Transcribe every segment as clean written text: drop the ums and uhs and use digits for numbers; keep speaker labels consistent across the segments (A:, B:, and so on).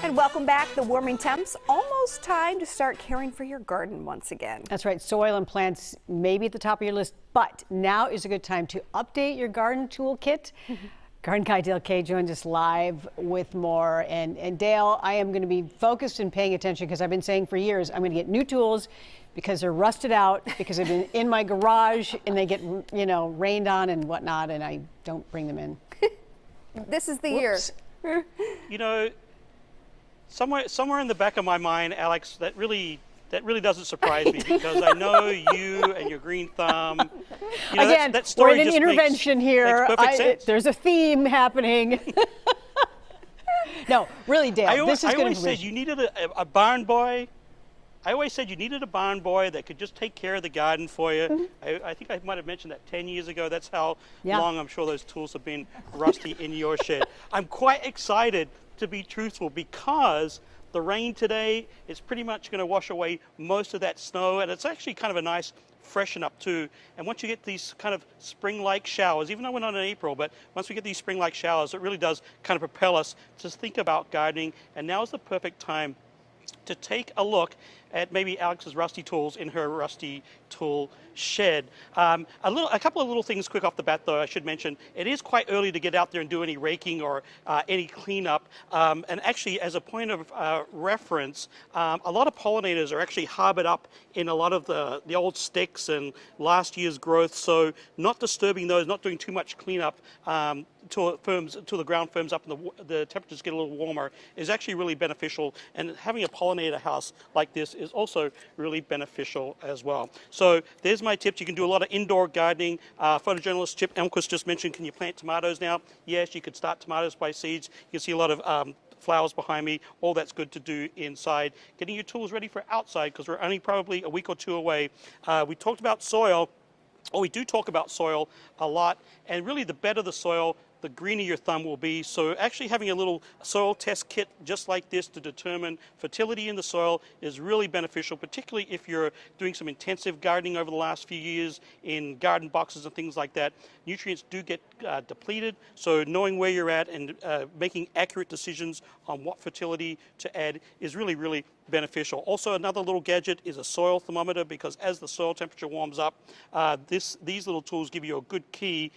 A: And welcome back. The warming temps, almost time to start caring for your garden once again.
B: That's right. Soil and plants may be at the top of your list, but now is a good time to update your garden toolkit. Garden Guy Dale Kay joins us live with more. And Dale, I am going to be focused and paying attention because I've been saying for years I'm going to get new tools because they're rusted out, because they've been in my garage and they get, rained on and whatnot, and I don't bring them in.
A: This is the year.
C: Somewhere in the back of my mind, Alex, that really doesn't surprise me because I know you and your green thumb.
B: Again,
C: that story
B: we're in an intervention here.
C: Makes perfect sense.
B: There's a theme happening. No, really, Dale, this is good information.
C: I always said you needed a barn boy. I always said you needed a barn boy that could just take care of the garden for you. I think I might have mentioned that 10 years ago. That's how long I'm sure those tools have been rusty in your shed. I'm quite excited, to be truthful, because the rain today is pretty much going to wash away most of that snow, and it's actually kind of a nice freshen up too. And once you get these kind of spring-like showers, even though we're not in April, but once we get these spring-like showers, it really does kind of propel us to think about gardening. And now is the perfect time to take a look at maybe Alex's rusty tools in her rusty tool shed. A couple of little things quick off the bat, though, I should mention. It is quite early to get out there and do any raking or any cleanup. And actually, as a point of reference, a lot of pollinators are actually harbored up in a lot of the old sticks and last year's growth. So not disturbing those, not doing too much cleanup until the ground firms up and the temperatures get a little warmer is actually really beneficial. And having a pollinator house like this is also really beneficial as well. So there's my tips. You can do a lot of indoor gardening. Photojournalist Chip Elmquist just mentioned, can you plant tomatoes now? Yes, you could start tomatoes by seeds. You can see a lot of flowers behind me. All that's good to do inside. Getting your tools ready for outside, because we're only probably a week or two away. We talked about soil. We do talk about soil a lot, and really the better the soil, the greener your thumb will be. So actually having a little soil test kit just like this to determine fertility in the soil is really beneficial, particularly if you're doing some intensive gardening over the last few years in garden boxes and things like that. Nutrients do get depleted, so knowing where you're at and making accurate decisions on what fertility to add is really, really beneficial. Also, another little gadget is a soil thermometer, because as the soil temperature warms up, these little tools give you a good key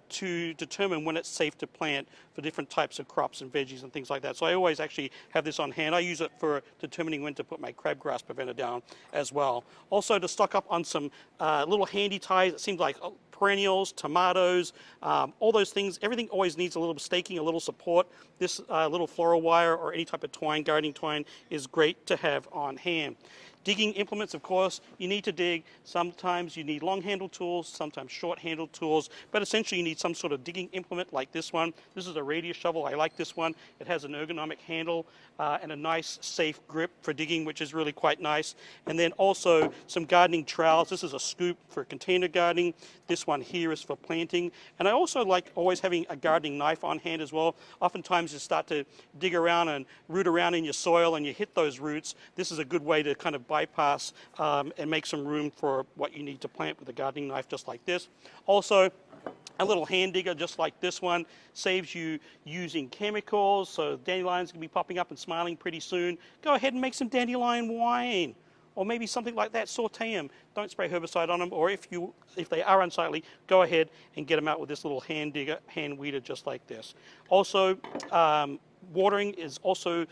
C: to determine when it's safe to plant for different types of crops and veggies and things like that. So I always actually have this on hand. I use it for determining when to put my crabgrass preventer down as well. Also, to stock up on some little handy ties, it seems like perennials, tomatoes, all those things. Everything always needs a little staking, a little support. This little floral wire or any type of twine, gardening twine, is great to have on hand. Digging implements, of course, you need to dig. Sometimes you need long-handled tools, sometimes short-handled tools, but essentially you need some sort of digging implement like this one. This is a radius shovel. I like this one. It has an ergonomic handle and a nice, safe grip for digging, which is really quite nice. And then also some gardening trowels. This is a scoop for container gardening. This one here is for planting. And I also like always having a gardening knife on hand as well. Oftentimes you start to dig around and root around in your soil and you hit those roots. This is a good way to kind of bypass and make some room for what you need to plant with a gardening knife just like this. Also, a little hand digger just like this one saves you using chemicals, so dandelions can be popping up and smiling pretty soon. Go ahead and make some dandelion wine, or maybe something like that. Saute them. Don't spray herbicide on them, or if they are unsightly, go ahead and get them out with this little hand digger, hand weeder just like this. Also, watering is also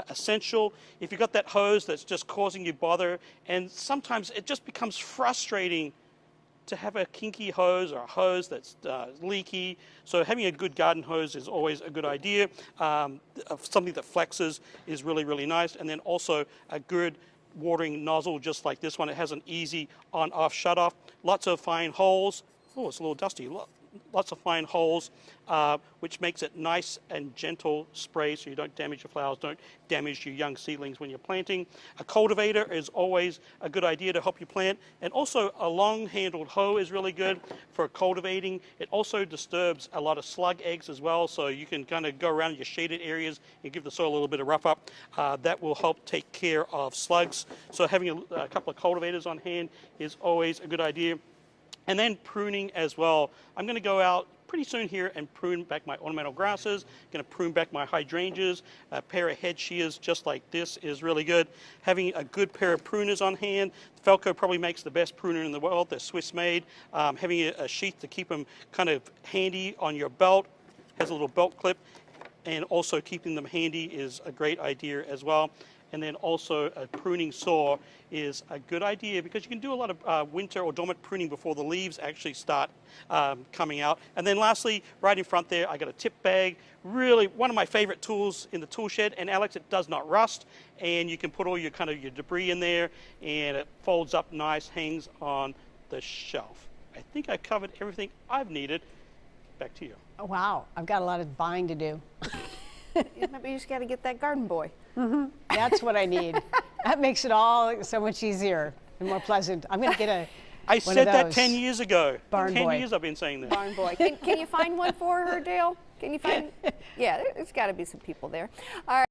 C: essential. If you've got that hose that's just causing you bother, and sometimes it just becomes frustrating to have a kinky hose or a hose that's leaky. So having a good garden hose is always a good idea. Something that flexes is really, really nice. And then also a good watering nozzle just like this one. It has an easy on-off shut-off. Lots of fine holes. Oh, it's a little dusty. Lots of fine holes, which makes it nice and gentle spray so you don't damage your flowers, don't damage your young seedlings when you're planting. A cultivator is always a good idea to help you plant. And also a long-handled hoe is really good for cultivating. It also disturbs a lot of slug eggs as well, so you can kind of go around your shaded areas and give the soil a little bit of rough up. That will help take care of slugs. So having a couple of cultivators on hand is always a good idea. And then pruning as well. I'm going to go out pretty soon here and prune back my ornamental grasses. Going to prune back my hydrangeas. A pair of head shears just like this is really good. Having a good pair of pruners on hand. Felco probably makes the best pruner in the world. They're Swiss made. Having a sheath to keep them kind of handy on your belt. Has a little belt clip. And also keeping them handy is a great idea as well. And then also a pruning saw is a good idea because you can do a lot of winter or dormant pruning before the leaves actually start coming out. And then lastly, right in front there, I got a tip bag. Really one of my favorite tools in the tool shed. And Alex, it does not rust. And you can put all your your debris in there and it folds up nice, hangs on the shelf. I think I covered everything I've needed. Back to you.
B: Oh, wow, I've got a lot of buying to do.
A: Maybe you just got to get that garden boy.
B: That's what I need. That makes it all so much easier and more pleasant. I'm going to get a
C: I said that 10 years ago.
B: Barn
C: 10
B: boy.
C: years I've been saying that.
A: Barn boy. Can you find one for her, Dale? Can you find? Yeah, there's got to be some people there. All right.